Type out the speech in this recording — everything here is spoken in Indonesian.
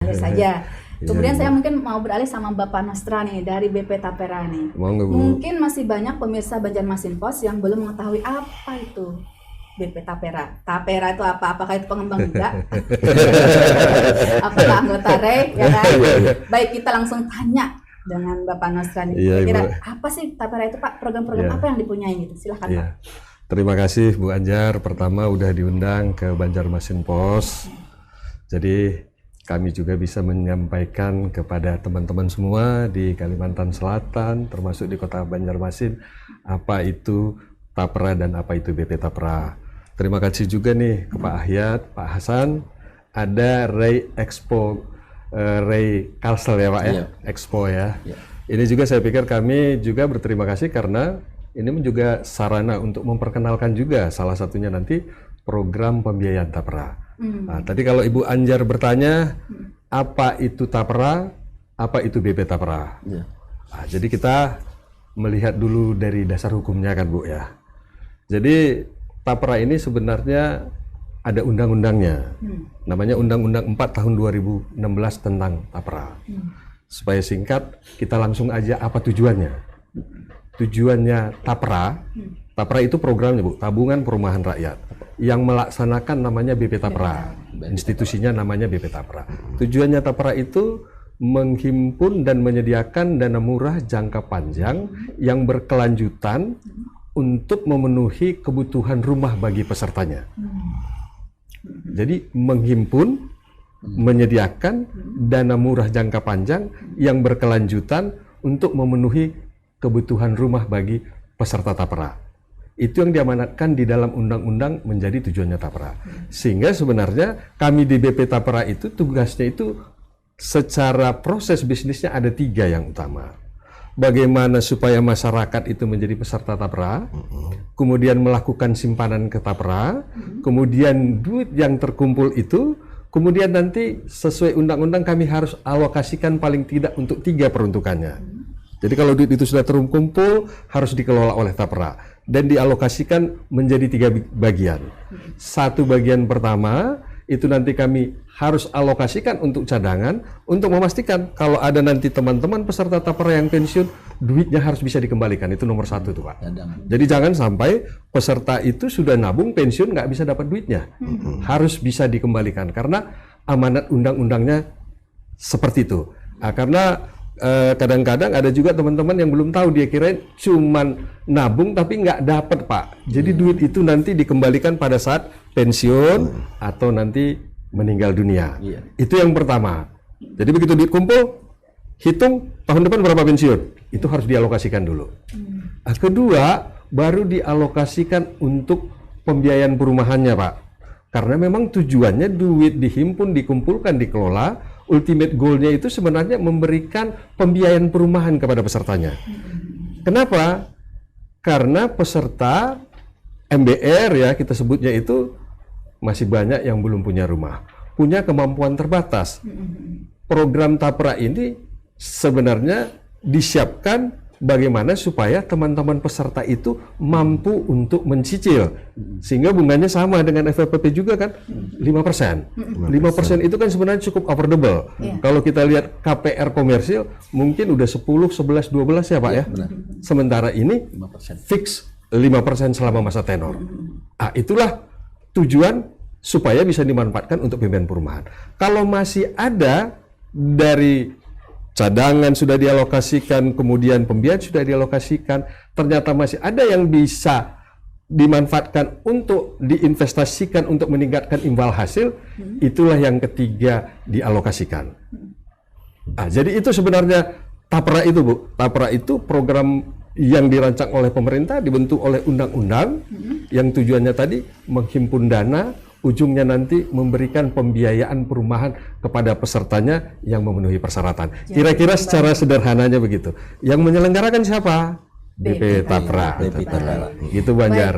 mengalir saja. Kemudian Iya, saya Bu. mungkin mau beralih sama Bapak Nostra nih dari BP Tapera nih. Monggo, Bu. Mungkin masih banyak pemirsa Banjarmasin Pos yang belum mengetahui apa itu BP Tapera. Tapera itu apa? Apakah itu pengembang juga? Apakah anggota REI? Ya kan? Baik, kita langsung tanya dengan Bapak Nostra nih. Iya, Kira-kira Ibu. apa sih Tapera itu, Pak? Program-program Iya. apa yang dipunyai gitu? Silahkan, Pak. Iya. Terima kasih Bu Anjar, pertama udah diundang ke Banjarmasin Pos. Jadi kami juga bisa menyampaikan kepada teman-teman semua di Kalimantan Selatan, termasuk di kota Banjarmasin, apa itu Tapera dan apa itu BP Tapera. Terima kasih juga nih ke Pak Ahyat, Pak Hasan, ada REI Expo, REI Kalsel ya Pak ya, Iya. Expo ya. Iya. Ini juga saya pikir kami juga berterima kasih karena ini juga sarana untuk memperkenalkan juga salah satunya nanti program pembiayaan Tapera. Nah, tadi kalau Ibu Anjar bertanya apa itu Tapera, apa itu BP Tapera. Iya. Nah, jadi kita melihat dulu dari dasar hukumnya kan Bu ya. Jadi Tapera ini sebenarnya ada undang-undangnya. Namanya Undang-Undang 4 tahun 2016 tentang Tapera. Supaya singkat, kita langsung aja apa tujuannya. Tujuannya Tapera, Tapera itu programnya Bu, Tabungan Perumahan Rakyat. Yang melaksanakan namanya BP Tapera. Institusinya namanya BP Tapera. Tujuannya Tapera itu menghimpun dan menyediakan dana murah jangka panjang yang berkelanjutan untuk memenuhi kebutuhan rumah bagi pesertanya. Jadi menghimpun, menyediakan dana murah jangka panjang yang berkelanjutan untuk memenuhi kebutuhan rumah bagi peserta Tapera. Itu yang diamanatkan di dalam undang-undang menjadi tujuannya Tapera. Sehingga sebenarnya kami di BP Tapera itu tugasnya itu secara proses bisnisnya ada 3 yang utama. Bagaimana supaya masyarakat itu menjadi peserta Tapera, kemudian melakukan simpanan ke Tapera, kemudian duit yang terkumpul itu, kemudian nanti sesuai undang-undang kami harus alokasikan paling tidak untuk 3 peruntukannya. Jadi kalau duit itu sudah terkumpul harus dikelola oleh Tapera dan dialokasikan menjadi 3 bagian. Satu bagian pertama itu nanti kami harus alokasikan untuk cadangan untuk memastikan kalau ada nanti teman-teman peserta Tapera yang pensiun, duitnya harus bisa dikembalikan. Itu nomor 1 tuh Pak. Jadi jangan sampai peserta itu sudah nabung pensiun nggak bisa dapat duitnya. Harus bisa dikembalikan karena amanat undang-undangnya seperti itu. Nah, karena kadang-kadang ada juga teman-teman yang belum tahu, dia kira cuman nabung tapi nggak dapat Pak. Jadi duit itu nanti dikembalikan pada saat pensiun atau nanti meninggal dunia. Itu yang pertama. Jadi begitu duit kumpul, hitung tahun depan berapa pensiun, itu harus dialokasikan dulu. Nah, kedua, baru dialokasikan untuk pembiayaan perumahannya Pak. Karena memang tujuannya duit dihimpun, dikumpulkan, dikelola. Ultimate goal-nya itu sebenarnya memberikan pembiayaan perumahan kepada pesertanya. Kenapa? Karena peserta MBR ya kita sebutnya itu masih banyak yang belum punya rumah, punya kemampuan terbatas. Program Tapera ini sebenarnya disiapkan bagaimana supaya teman-teman peserta itu mampu untuk mencicil sehingga bunganya sama dengan FPP juga kan 5%. 5% itu kan sebenarnya cukup affordable. Kalau kita lihat KPR komersil mungkin udah 10, 11, 12 ya Pak ya. Sementara ini 5%. fix 5% selama masa tenor. Ah, itulah tujuan supaya bisa dimanfaatkan untuk pembiayaan perumahan. Kalau masih ada dari cadangan sudah dialokasikan, kemudian pembiayaan sudah dialokasikan, ternyata masih ada yang bisa dimanfaatkan untuk diinvestasikan untuk meningkatkan imbal hasil, itulah yang ketiga dialokasikan. Nah, jadi itu sebenarnya Tapera itu Bu. Tapera itu program yang dirancang oleh pemerintah, dibentuk oleh undang-undang, yang tujuannya tadi menghimpun dana, ujungnya nanti memberikan pembiayaan perumahan kepada pesertanya yang memenuhi persyaratan. Kira-kira secara sederhananya begitu. Yang menyelenggarakan siapa? BP Tapera. BP Tapera. Gitu Banjar.